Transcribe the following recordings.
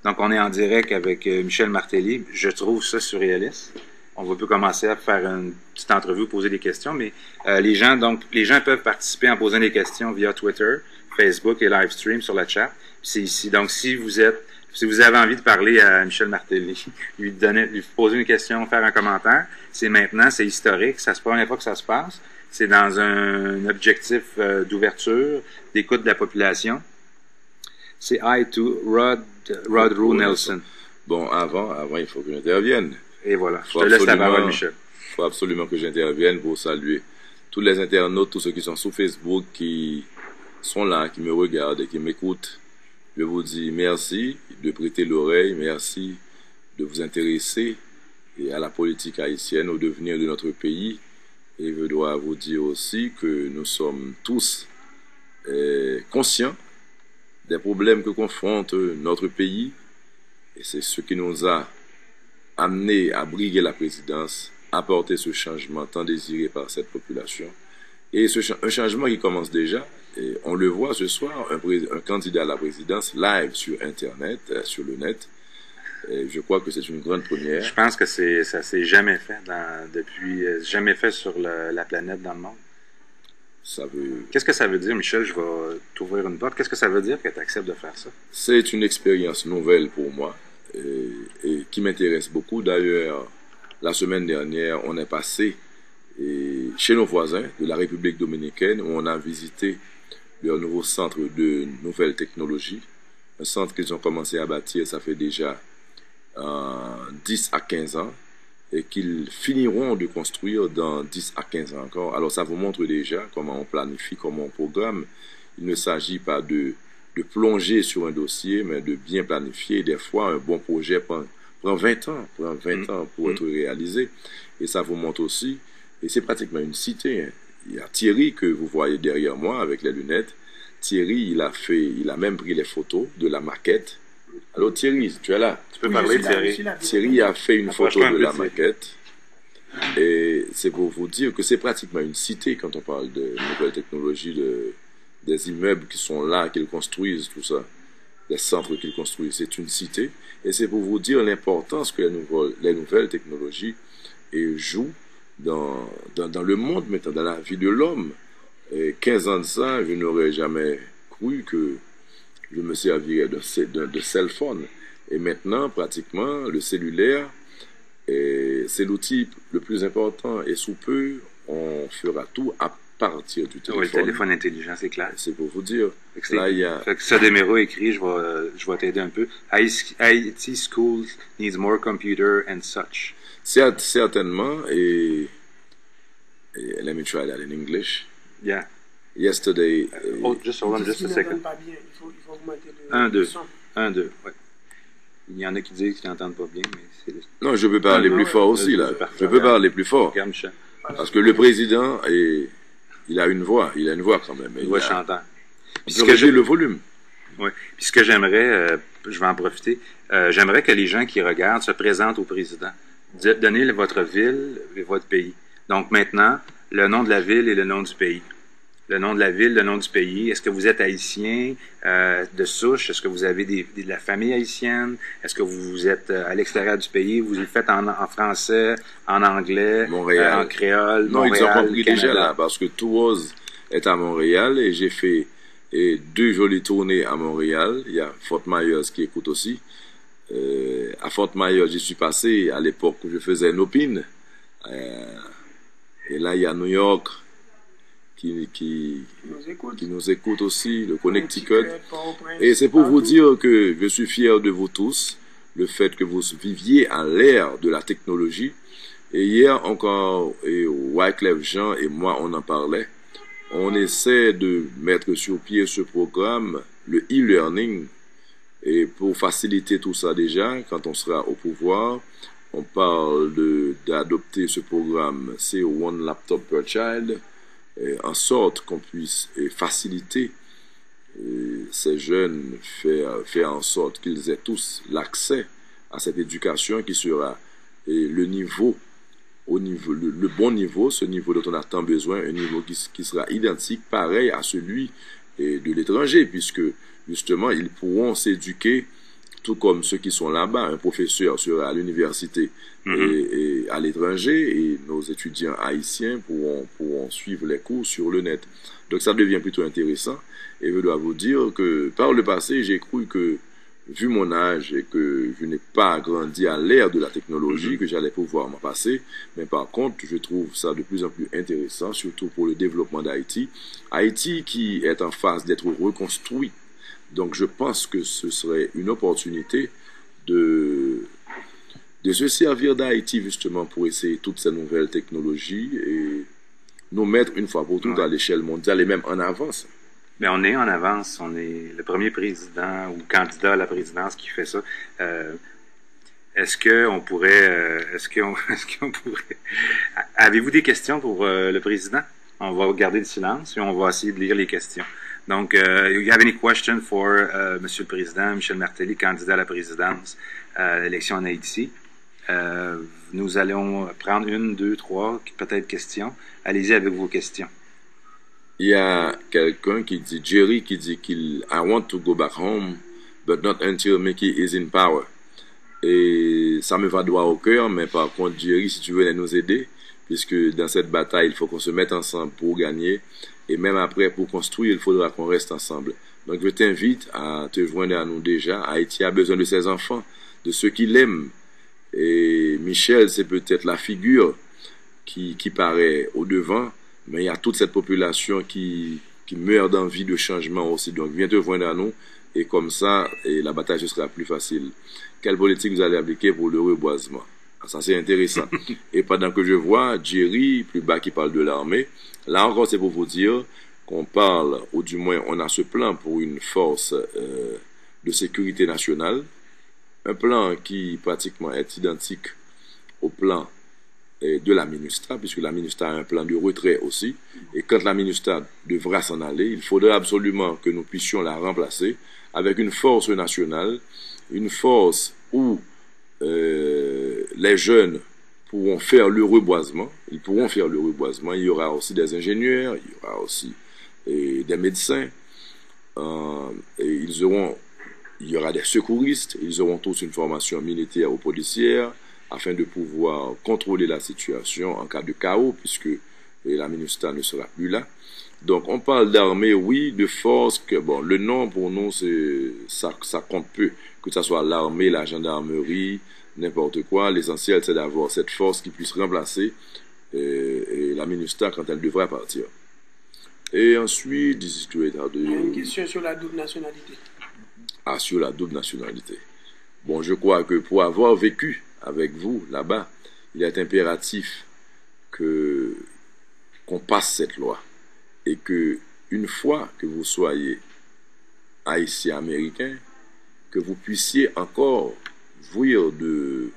Donc, on est en direct avec Michel Martelly. Je trouve ça surréaliste. On peut commencer à faire une petite entrevue, poser des questions, mais les gens peuvent participer en posant des questions via Twitter, Facebook et Livestream sur le chat. C'est ici. Donc, si vous avez envie de parler à Michel Martelly, lui poser une question, faire un commentaire, c'est maintenant, c'est historique, c'est la première fois que ça se passe. C'est dans un objectif d'ouverture, d'écoute de la population. C'est I to Rod Roux Nelson. Bon, avant, il faut que j'intervienne. Et voilà, je te laisse la parole, Michel. Il faut absolument que j'intervienne pour saluer tous les internautes, tous ceux qui sont sur Facebook, qui sont là, qui me regardent et qui m'écoutent. Je vous dis merci de prêter l'oreille, merci de vous intéresser à la politique haïtienne, au devenir de notre pays. Et je dois vous dire aussi que nous sommes tous conscients des problèmes que confronte notre pays. Et c'est ce qui nous a amené à briguer la présidence, apporter ce changement tant désiré par cette population. Et un changement qui commence déjà. Et on le voit ce soir, un candidat à la présidence live sur Internet, sur le net. Et je crois que c'est une grande première. Je pense que ça s'est jamais fait jamais fait sur la planète dans le monde. Qu'est-ce que ça veut dire, Michel? Je vais t'ouvrir une porte. Qu'est-ce que ça veut dire que tu acceptes de faire ça? C'est une expérience nouvelle pour moi et qui m'intéresse beaucoup. D'ailleurs, la semaine dernière, on est passé chez nos voisins de la République dominicaine où on a visité leur nouveau centre de nouvelles technologies. Un centre qu'ils ont commencé à bâtir, ça fait déjà 10 à 15 ans et qu'ils finiront de construire dans 10 à 15 ans encore. Alors ça vous montre déjà comment on planifie, comment on programme. Il ne s'agit pas de plonger sur un dossier, mais de bien planifier. Des fois, un bon projet prend 20 ans, pour être réalisé. Et ça vous montre aussi, et c'est pratiquement une cité. Il y a Thierry que vous voyez derrière moi avec les lunettes. Thierry, il a même pris les photos de la maquette. Alors Thierry, tu es là. Tu peux parler, Thierry. Thierry a fait une photo de la maquette. Et c'est pour vous dire que c'est pratiquement une cité quand on parle de nouvelles technologies, des immeubles qui sont là, qu'ils construisent, tout ça. Les centres qu'ils construisent, c'est une cité. Et c'est pour vous dire l'importance que les nouvelles technologies jouent dans le monde maintenant, dans la vie de l'homme. 15 ans de ça, je n'aurais jamais cru que je me servirais de cell phone. Et maintenant, pratiquement, le cellulaire, c'est l'outil le plus important. Et sous peu, on fera tout à partir du téléphone. Oui, le téléphone intelligent, c'est clair. C'est pour vous dire. Là, il y a... Sademero écrit, je vais t'aider un peu. IT schools needs more computer and such. Certainement, et let me try that in English. Yeah. Yesterday. Just hold on just a second. Il faut augmenter le 1, 2. son. 1, 2, ouais. Il y en a qui disent qu'ils n'entendent pas bien, mais c'est... Non, je peux parler plus fort aussi, là. Je peux parler plus fort. Regarde, Michel. Parce que le président, il a une voix quand même. Une voix chantant. Puis ce que j'ai le volume. Oui. Puis ce que j'aimerais, je vais en profiter, j'aimerais que les gens qui regardent se présentent au président. Donnez votre ville et votre pays. Donc maintenant, le nom de la ville et le nom du pays. Le nom de la ville, le nom du pays. Est-ce que vous êtes haïtien de souche? Est-ce que vous avez de la famille haïtienne? Est-ce que vous êtes à l'extérieur du pays? Vous le faites en français, en anglais, en créole, non, Montréal, ils ont compris Canada. déjà là, parce que Toulouse est à Montréal et j'ai fait 2 jolies tournées à Montréal. Il y a Fort Myers qui écoute aussi. À Fort Myers, j'y suis passé à l'époque où je faisais Nopine. Et là, il y a New York qui nous écoute aussi, le Connecticut. Et c'est pour vous dire que je suis fier de vous tous, le fait que vous viviez à l'ère de la technologie. Et hier encore, Wyclef Jean et moi, on en parlait. On essaie de mettre sur pied ce programme, le e-learning, et pour faciliter tout ça déjà, quand on sera au pouvoir, on parle d'adopter ce programme, c'est One Laptop per Child, en sorte qu'on puisse faciliter ces jeunes, faire en sorte qu'ils aient tous l'accès à cette éducation qui sera le bon niveau, ce niveau dont on a tant besoin, un niveau qui sera identique, pareil à celui de l'étranger, puisque justement ils pourront s'éduquer tout comme ceux qui sont là-bas. Un professeur sera à l'université et à l'étranger, et nos étudiants haïtiens pourront suivre les cours sur le net. Donc ça devient plutôt intéressant, et je dois vous dire que par le passé, j'ai cru que, vu mon âge et que je n'ai pas grandi à l'ère de la technologie, que j'allais pouvoir m'en passer, mais par contre, je trouve ça de plus en plus intéressant, surtout pour le développement d'Haïti. Haïti qui est en phase d'être reconstruit. Donc je pense que ce serait une opportunité de se servir d'Haïti justement pour essayer toutes ces nouvelles technologies et nous mettre une fois pour toutes à l'échelle mondiale et même en avance. Mais on est en avance, on est le premier président ou candidat à la présidence qui fait ça. Est-ce qu'on pourrait, avez-vous des questions pour le président? On va garder le silence et on va essayer de lire les questions. Donc, you have any question for Monsieur le Président Michel Martelly, candidat à la présidence à l'élection en Haïti? Nous allons prendre 1, 2, 3, peut-être questions. Allez-y avec vos questions. Il y a quelqu'un qui dit, Jerry, qui dit qu'il I want to go back home, but not until Mickey is in power. Et ça me va droit au cœur, mais par contre, Jerry, si tu veux nous aider, puisque dans cette bataille, il faut qu'on se mette ensemble pour gagner, et même après, pour construire, il faudra qu'on reste ensemble. Donc, je t'invite à te joindre à nous déjà. Haïti a besoin de ses enfants, de ceux qui l'aiment. Et Michel, c'est peut-être la figure qui paraît au devant, mais il y a toute cette population qui meurt d'envie de changement aussi. Donc, viens te joindre à nous, et comme ça, la bataille ce sera plus facile. Quelle politique vous allez appliquer pour le reboisement? Ça, c'est intéressant. Et pendant que je vois Jerry, plus bas, qui parle de l'armée, là encore, c'est pour vous dire qu'on parle, ou du moins, on a ce plan pour une force de sécurité nationale, un plan qui pratiquement est identique au plan de la MINUSTAH, puisque la MINUSTAH a un plan de retrait aussi, et quand la MINUSTAH devra s'en aller, il faudrait absolument que nous puissions la remplacer avec une force nationale, une force où les jeunes pourront faire le reboisement, ils pourront faire le reboisement, il y aura aussi des ingénieurs, il y aura aussi des médecins, et il y aura des secouristes, ils auront tous une formation militaire ou policière, afin de pouvoir contrôler la situation en cas de chaos, puisque la MINUSTAH ne sera plus là. Donc, on parle d'armée, oui, de force, que bon, le nom pour nous, ça compte peu, que ce soit l'armée, la gendarmerie, n'importe quoi. L'essentiel, c'est d'avoir cette force qui puisse remplacer la MINUSTAH quand elle devra partir. Et ensuite, une question sur la double nationalité. Ah, sur la double nationalité. Bon, je crois que pour avoir vécu avec vous là-bas, il est impératif qu'on passe cette loi, et que une fois que vous soyez haïtien américain, que vous puissiez encore jouir de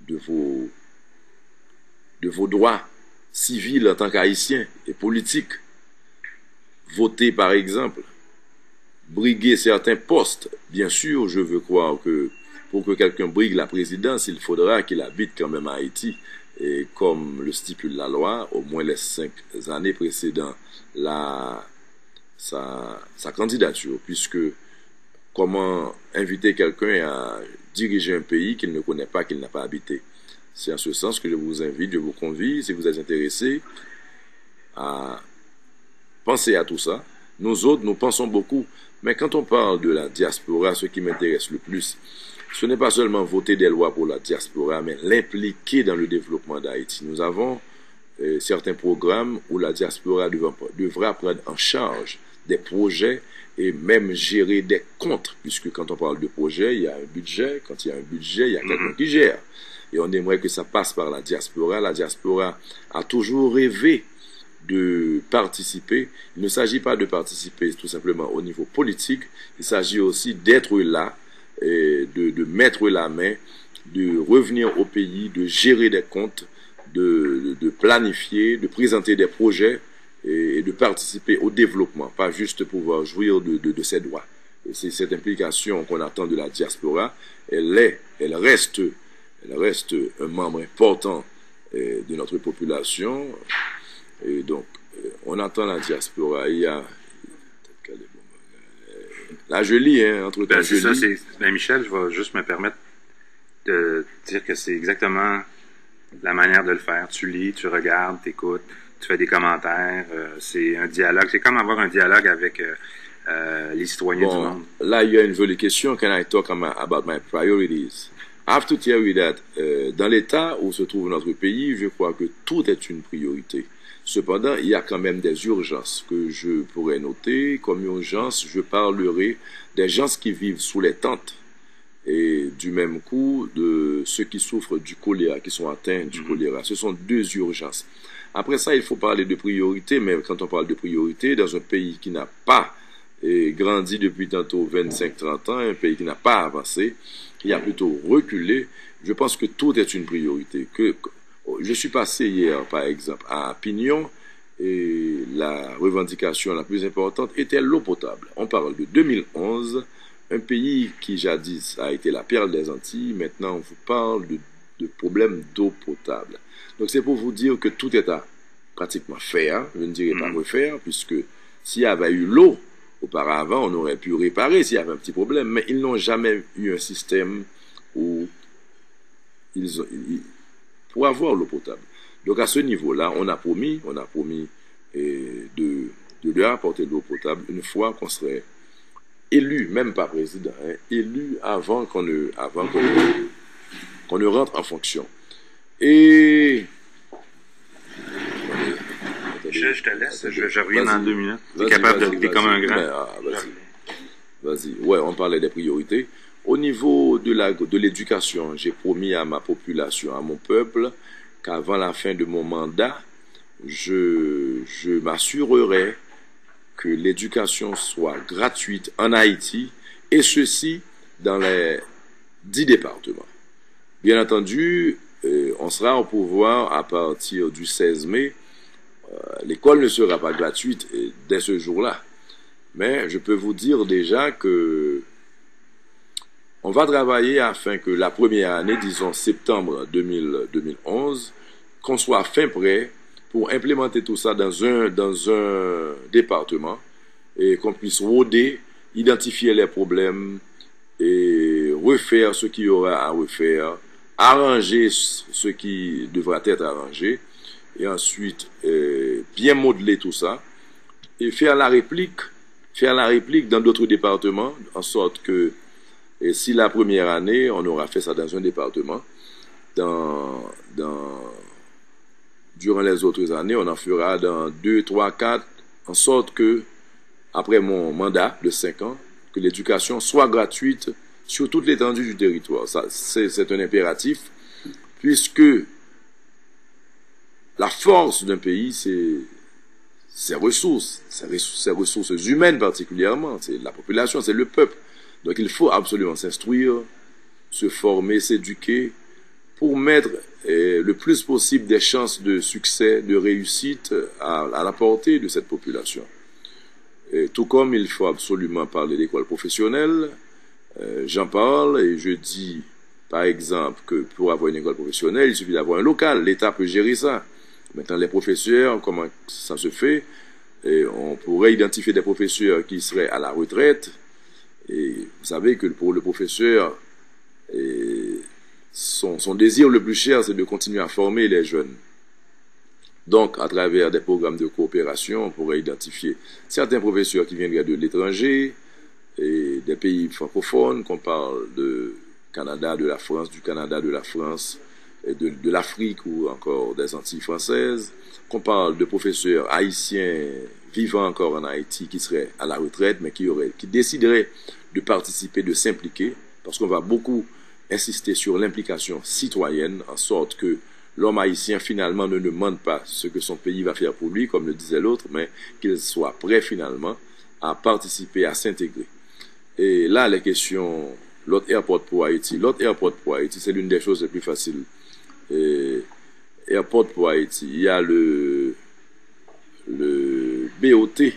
vos droits civils en tant qu'haïtien et politiques. Voter par exemple, briguer certains postes. Bien sûr, je veux croire que pour que quelqu'un brigue la présidence, il faudra qu'il habite quand même à Haïti. Et comme le stipule la loi, au moins les 5 années précédant sa candidature. Puisque comment inviter quelqu'un à diriger un pays qu'il ne connaît pas, qu'il n'a pas habité? C'est en ce sens que je vous invite, je vous convie, si vous êtes intéressés, à penser à tout ça. Nous autres, nous pensons beaucoup. Mais quand on parle de la diaspora, ce qui m'intéresse le plus, ce n'est pas seulement voter des lois pour la diaspora, mais l'impliquer dans le développement d'Haïti. Nous avons certains programmes où la diaspora devra prendre en charge des projets et même gérer des comptes, puisque quand on parle de projet, il y a un budget. Quand il y a un budget, il y a quelqu'un qui gère. Et on aimerait que ça passe par la diaspora. La diaspora a toujours rêvé de participer. Il ne s'agit pas de participer tout simplement au niveau politique, il s'agit aussi d'être là, et de mettre la main, de revenir au pays, de gérer des comptes, de planifier, de présenter des projets et de participer au développement, pas juste pouvoir jouir de ses droits. Et c'est cette implication qu'on attend de la diaspora. Elle reste un membre important de notre population. Et donc, on attend la diaspora. Il y a Là, je lis, hein, entre-temps, Ben, c'est ça, Michel, je vais juste me permettre de dire que c'est exactement la manière de le faire. Tu lis, tu regardes, tu écoutes, tu fais des commentaires. C'est un dialogue. C'est comme avoir un dialogue avec les citoyens du monde. Là, il y a une jolie question. Can I talk about my priorities? I have to tell you that dans l'état où se trouve notre pays, je crois que tout est une priorité. Cependant, il y a quand même des urgences que je pourrais noter. Comme urgence, je parlerai des gens qui vivent sous les tentes et du même coup de ceux qui souffrent du choléra, qui sont atteints du choléra. Ce sont deux urgences. Après ça, il faut parler de priorité, mais quand on parle de priorité, dans un pays qui n'a pas grandi depuis tantôt 25-30 ans, un pays qui n'a pas avancé, qui a plutôt reculé, je pense que tout est une priorité. Je suis passé hier, par exemple, à Pignon, et la revendication la plus importante était l'eau potable. On parle de 2011, un pays qui jadis a été la perle des Antilles, maintenant on vous parle de problèmes d'eau potable. Donc c'est pour vous dire que tout est à pratiquement faire, je ne dirais pas refaire, puisque s'il y avait eu l'eau auparavant, on aurait pu réparer s'il y avait un petit problème, mais ils n'ont jamais eu un système où pour avoir l'eau potable. Donc à ce niveau-là, on a promis de leur apporter de l'eau potable une fois qu'on serait élu, même pas président, hein, élu avant qu'on ne rentre en fonction. Et je te laisse, je reviens dans 2 minutes. Tu es capable de dicter comme un grand. Vas-y. Ouais, on parlait des priorités. Au niveau de l'éducation, j'ai promis à ma population, à mon peuple, qu'avant la fin de mon mandat, je m'assurerai que l'éducation soit gratuite en Haïti, et ceci dans les 10 départements. Bien entendu, on sera au pouvoir à partir du 16 mai. L'école ne sera pas gratuite dès ce jour-là. Mais je peux vous dire déjà que on va travailler afin que la première année, disons septembre 2011, qu'on soit fin prêt pour implémenter tout ça dans un département et qu'on puisse rôder, identifier les problèmes et refaire ce qu'il y aura à refaire, arranger ce qui devra être arrangé et ensuite bien modeler tout ça et faire la réplique dans d'autres départements en sorte que et si la première année, on aura fait ça dans un département, durant les autres années, on en fera dans 2, 3, 4, en sorte que, après mon mandat de 5 ans, que l'éducation soit gratuite sur toute l'étendue du territoire. Ça, c'est un impératif, puisque la force d'un pays, c'est ses ressources humaines particulièrement, c'est la population, c'est le peuple. Donc il faut absolument s'instruire, se former, s'éduquer pour mettre le plus possible des chances de succès, de réussite à la portée de cette population. Et tout comme il faut absolument parler d'école professionnelle, j'en parle et je dis par exemple que pour avoir une école professionnelle, il suffit d'avoir un local, l'État peut gérer ça. Maintenant les professeurs, comment ça se fait? Et on pourrait identifier des professeurs qui seraient à la retraite. Et vous savez que pour le professeur, son désir le plus cher, c'est de continuer à former les jeunes. Donc, à travers des programmes de coopération, on pourrait identifier certains professeurs qui viendraient de l'étranger et des pays francophones, qu'on parle de Canada, de la France, du Canada, de la France, et de l'Afrique ou encore des Antilles françaises, qu'on parle de professeurs haïtiens vivant encore en Haïti qui seraient à la retraite, mais qui décideraient de participer, de s'impliquer, parce qu'on va beaucoup insister sur l'implication citoyenne, en sorte que l'homme haïtien finalement ne demande pas ce que son pays va faire pour lui, comme le disait l'autre, mais qu'il soit prêt finalement à participer, à s'intégrer. Et là, les questions, l'autre airport pour Haïti, c'est l'une des choses les plus faciles. Airport pour Haïti, il y a le BOT